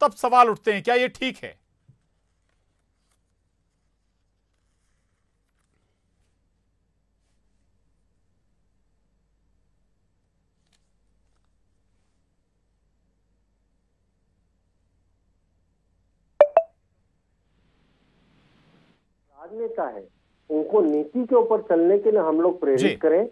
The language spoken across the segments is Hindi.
तब सवाल उठते हैं, क्या ये ठीक है? राजनेता है, उनको नीति के ऊपर चलने के लिए हम लोग प्रेरित करें।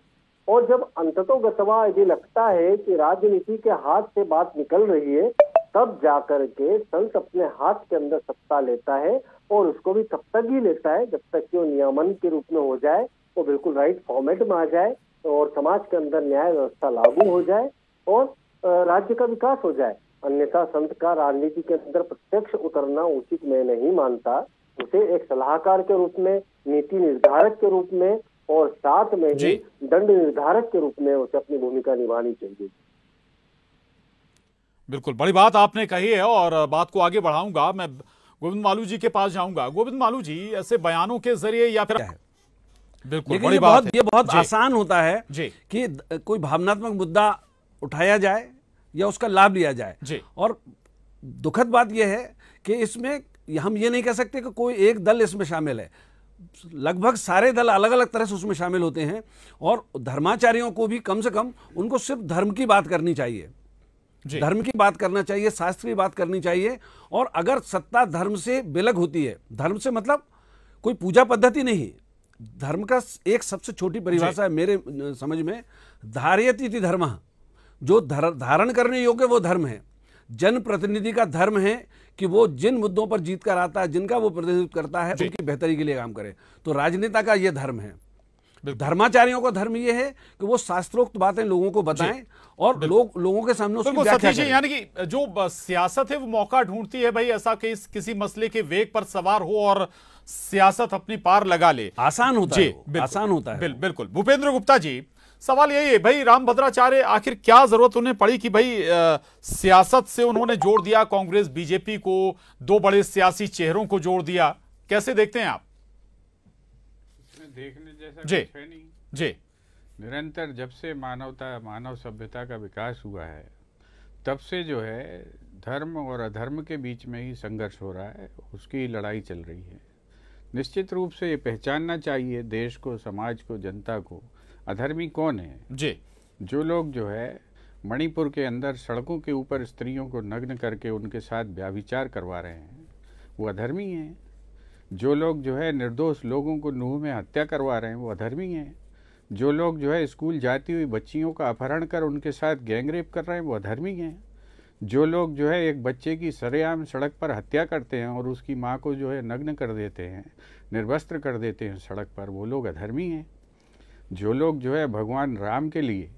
और जब अंततोगत्वा यदि लगता है कि राजनीति के हाथ से बात निकल रही है, तब जाकर के संत अपने हाथ के अंदर सत्ता लेता है, और उसको भी तब तक ही लेता है जब तक कि वो नियमन के रूप में हो जाए, वो बिल्कुल राइट फॉर्मेट में आ जाए और समाज के अंदर न्याय व्यवस्था लागू हो जाए और राज्य का विकास हो जाए। अन्यथा संत का राजनीति के अंदर प्रत्यक्ष उतरना उचित मैं नहीं मानता। उसे एक सलाहकार के रूप में, नीति निर्धारक के रूप में और साथ में ही दंड निर्धारक के रूप में उसे अपनी भूमिका निभानी चाहिए। बिल्कुल, बड़ी बात आपने कही है और बात को आगे बढ़ाऊंगा। मैं गोविंद मालू जी के पास जाऊंगा। गोविंद मालू जी, ऐसे बयानों के जरिए या फिर बिल्कुल बड़ी बात है, ये बहुत आसान होता है कि कोई भावनात्मक मुद्दा उठाया जाए या उसका लाभ लिया जाए। और दुखद बात यह है कि इसमें हम ये नहीं कह सकते कि कोई एक दल इसमें शामिल है। लगभग सारे दल अलग अलग तरह से उसमें शामिल होते हैं और धर्माचार्यों को भी कम से कम उनको सिर्फ धर्म की बात करनी चाहिए, धर्म की बात करना चाहिए, शास्त्र की बात करनी चाहिए। और अगर सत्ता धर्म से विलग होती है, धर्म से मतलब कोई पूजा पद्धति नहीं, धर्म का एक सबसे छोटी परिभाषा है मेरे समझ में, धारयति इति धर्मः, जो धारण करने योग्य वो धर्म है। जनप्रतिनिधि का धर्म है कि वो जिन मुद्दों पर जीत कर आता है, जिनका वो प्रतिनिधित्व करता है, उनकी बेहतरी के लिए काम करे। तो राजनेता का ये धर्म है। धर्माचार्यों का धर्म ये है कि वो शास्त्रोक्त बातें लोगों को बताएं और लोगों के सामने उसकी व्याख्या करें। यानी कि जो सियासत है वो मौका ढूंढती है भाई, ऐसा कि किसी मसले के वेग पर सवार हो और सियासत अपनी पार लगा ले। आसान होता है, आसान होता है। बिल्कुल। भूपेंद्र गुप्ता जी, सवाल यही है भाई, रामभद्राचार्य आखिर क्या जरूरत उन्हें पड़ी कि भाई सियासत से उन्होंने जोड़ दिया कांग्रेस बीजेपी को, दो बड़े सियासी चेहरों को जोड़ दिया, कैसे देखते हैं आप? देखने जैसा कुछ है नहीं। निरंतर जब से मानव सभ्यता का विकास हुआ है, तब से जो है धर्म और अधर्म के बीच में ही संघर्ष हो रहा है, उसकी लड़ाई चल रही है। निश्चित रूप से ये पहचानना चाहिए देश को, समाज को, जनता को, अधर्मी कौन है। जो लोग जो है मणिपुर के अंदर सड़कों के ऊपर स्त्रियों को नग्न करके उनके साथ व्याभिचार करवा रहे हैं, वो अधर्मी हैं। जो लोग जो है निर्दोष लोगों को नूह में हत्या करवा रहे हैं, वो अधर्मी हैं। जो लोग जो है स्कूल जाती हुई बच्चियों का अपहरण कर उनके साथ गैंगरेप कर रहे हैं, वो अधर्मी हैं। जो लोग जो है एक बच्चे की सरेआम सड़क पर हत्या करते हैं और उसकी माँ को जो है नग्न कर देते हैं, निर्वस्त्र कर देते हैं सड़क पर, वो लोग अधर्मी हैं। जो लोग जो है भगवान राम के लिए,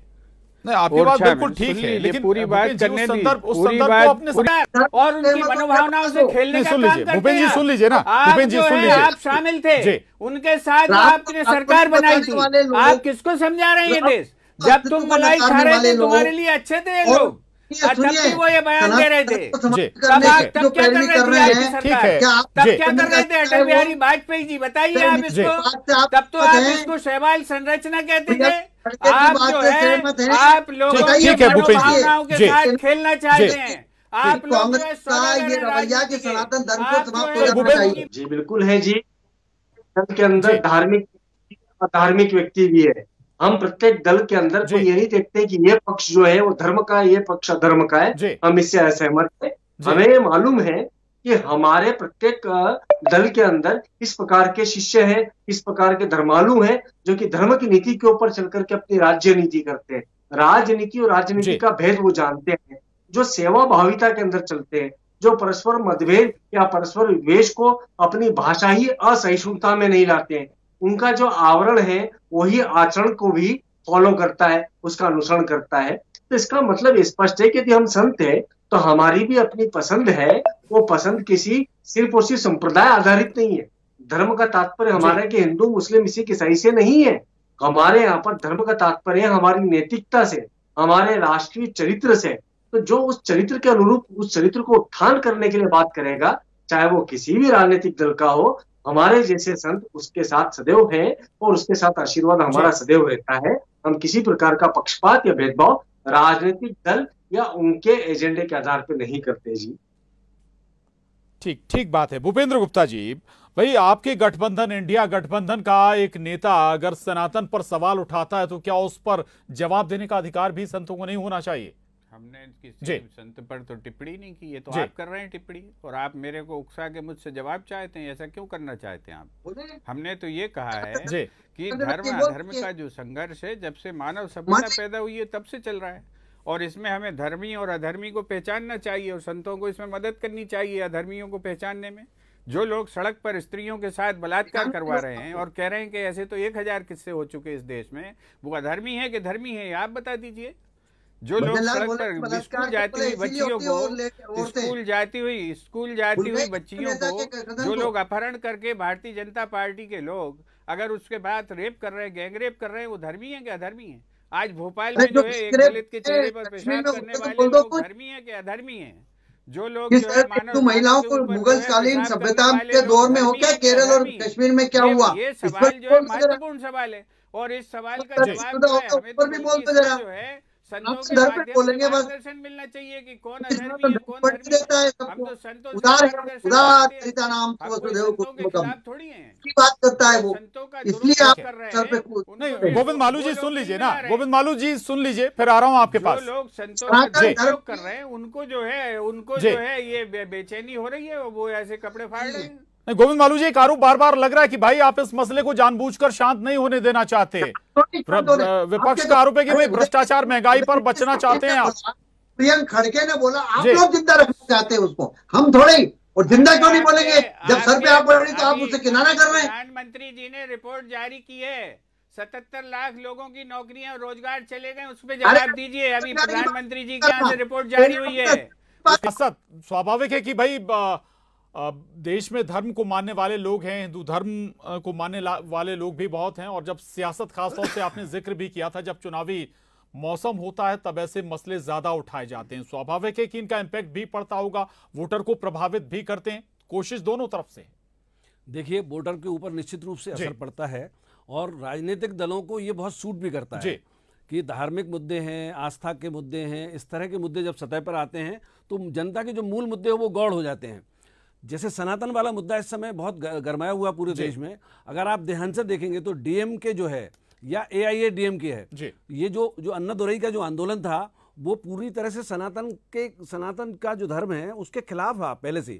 नहीं, आपकी बात बिल्कुल ठीक है, लेकिन पूरी बात करने दी, पूरी बात और उनकी मनोभावनाओं से खेलने का काम करते हैं। भूपेंद्र जी सुन लीजिए ना, भूपेंद्र जी सुन लीजिए, आप शामिल थे, उनके साथ आपने सरकार बनाई थी, आप किसको समझा रहे हैं ये देश? जब तुम मलाई खा रहे थे तुम्हारे लिए अच्छे थे ये लोग, तब भी वो ये बयान दे रहे थे। तब क्या कर रहे थे सरकार? तब क्या कर रहे थे अटल बिहारी वाजपेयी जी? बताइए आप इसको। तब तो आप इसको शैवाल संरचना कहते थे। आप जो है आप लोगों की मनोभावनाओं के साथ खेलना चाहते हैं। आप कांग्रेस का ये रवैया के सनातन धर्म को समाप्त करना चाहिए। जी बिल्कुल है जी, धर्म के अंदर धार्मिक अधार्मिक व्यक्ति भी है। हम प्रत्येक दल के अंदर कोई ये नहीं देखते कि ये पक्ष जो है वो धर्म का है, ये पक्ष अधर्म का है, हम इससे असहमत है। हमें मालूम है कि हमारे प्रत्येक दल के अंदर इस प्रकार के शिष्य हैं, इस प्रकार के धर्मालु हैं, जो कि धर्म की नीति के ऊपर चल करके अपनी राज्य नीति करते हैं। राजनीति और राजनीति का भेद वो जानते हैं, जो सेवा भाविता के अंदर चलते हैं, जो परस्पर मतभेद या परस्पर विद्वेष को अपनी भाषा ही असहिष्णुता में नहीं लाते हैं। उनका जो आवरण है वही आचरण को भी फॉलो करता है, उसका अनुसरण करता है। तो इसका मतलब स्पष्ट है कि यदि हम संत हैं तो हमारी भी अपनी पसंद है, वो पसंद किसी सिर्फ और सिर्फ संप्रदाय आधारित नहीं है। धर्म का तात्पर्य हमारे कि हिंदू मुस्लिम सिख ईसाई से नहीं है। हमारे यहाँ पर धर्म का तात्पर्य हमारी नैतिकता से, हमारे राष्ट्रीय चरित्र से। तो जो उस चरित्र के अनुरूप उस चरित्र को उत्थान करने के लिए बात करेगा, चाहे वो किसी भी राजनीतिक दल का हो, हमारे जैसे संत उसके साथ सदैव हैं और उसके साथ आशीर्वाद हमारा सदैव रहता है। हम किसी प्रकार का पक्षपात या भेदभाव राजनीतिक दल या उनके एजेंडे के आधार पर नहीं करते जी। ठीक ठीक बात है। भूपेंद्र गुप्ता जी, भाई आपके गठबंधन इंडिया गठबंधन का एक नेता अगर सनातन पर सवाल उठाता है तो क्या उस पर जवाब देने का अधिकार भी संतों को नहीं होना चाहिए? हमने किसी संत पर तो टिप्पणी नहीं की, ये तो आप कर रहे हैं टिप्पणी, और आप मेरे को उकसा के मुझसे जवाब चाहते हैं। ऐसा क्यों करना चाहते हैं आप? हमने तो ये कहा है कि धर्म अधर्म का जो संघर्ष है जब से मानव सभ्यता पैदा हुई है तब से चल रहा है, और इसमें हमें धर्मी और अधर्मी को पहचानना चाहिए और संतों को इसमें मदद करनी चाहिए अधर्मियों को पहचानने में। जो लोग सड़क पर स्त्रियों के साथ बलात्कार करवा रहे हैं और कह रहे हैं कि ऐसे तो 1000 किस्से हो चुके इस देश में, वो अधर्मी है कि धर्मी है, आप बता दीजिए। जो लोग सड़क पर स्कूल जाती हुई बच्चियों को स्कूल जाती हुई बच्चियों को जो लोग अपहरण करके भारतीय जनता पार्टी के लोग अगर उसके बाद रेप कर रहे हैं, गैंग रेप कर रहे हैं, वो धर्मी है कि अधर्मी है? आज भोपाल में जो है एक दलित के चेहरे पर पेशाब करने वाले लोग धर्मी है कि अधर्मी है? जो लोग महिलाओं को मुगलकालीन सभ्यता के दौर में हो क्या, केरल और कश्मीर में क्या हुआ? ये सवाल जो है महत्वपूर्ण सवाल है, और इस सवाल का जवाब जो है संतों के माध्यम से मार्गदर्शन मिलना चाहिए कि कौन अधर्मी है कौन धर्मी है। हम तो संतों थोड़ी हैं बात करता है वो, संतों का इसलिए आप सर पे नहीं। गोविंद मालू जी सुन लीजिए ना, गोविंद मालू जी सुन लीजिए, फिर आ रहा हूँ आपके पास। जो लोग संतों का दुरुपयोग कर रहे हैं उनको जो है ये बेचैनी हो रही है, वो ऐसे कपड़े फाड़ रहे हैं। नहीं गोविंद मालू जी, एक आरोप बार बार लग रहा है कि भाई आप इस मसले को जानबूझकर शांत नहीं होने देना चाहते। विपक्ष का आरोप है कि भाई भ्रष्टाचार महंगाई पर बचना चाहते हैं आप। प्रियंक खड़गे ने बोला आप लोग जिंदा रखना चाहते हैं उसको, हम थोड़े ही। और जिंदा क्यों नहीं बोलेंगे जब सर पे आप पड़ रही तो आप उससे किनारा कर रहे हैं। प्रधानमंत्री जी ने रिपोर्ट जारी की है, 77 लाख लोगों की नौकरियां रोजगार चले गए, उस पर जवाब दीजिए। अभी प्रधानमंत्री जी के यहाँ से रिपोर्ट जारी हुई है। स्वाभाविक है कि भाई देश में धर्म को मानने वाले लोग हैं, हिंदू धर्म को मानने वाले लोग भी बहुत हैं, और जब सियासत, खासतौर से आपने जिक्र भी किया था, जब चुनावी मौसम होता है तब ऐसे मसले ज्यादा उठाए जाते हैं। स्वाभाविक है कि इनका इम्पैक्ट भी पड़ता होगा, वोटर को प्रभावित भी करते हैं। कोशिश दोनों तरफ से। देखिए, वोटर के ऊपर निश्चित रूप से असर पड़ता है, और राजनीतिक दलों को ये बहुत सूट भी करता है कि धार्मिक मुद्दे हैं, आस्था के मुद्दे हैं, इस तरह के मुद्दे जब सतह पर आते हैं तो जनता के जो मूल मुद्दे हैं वो गौड़ हो जाते हैं। जैसे सनातन वाला मुद्दा इस समय बहुत गरमाया हुआ पूरे देश में। अगर आप ध्यान से देखेंगे तो डीएमके जो है या एआईएडीएमके है, ये जो अन्नादुरई का जो आंदोलन था वो पूरी तरह से सनातन का जो धर्म है उसके खिलाफ था पहले से।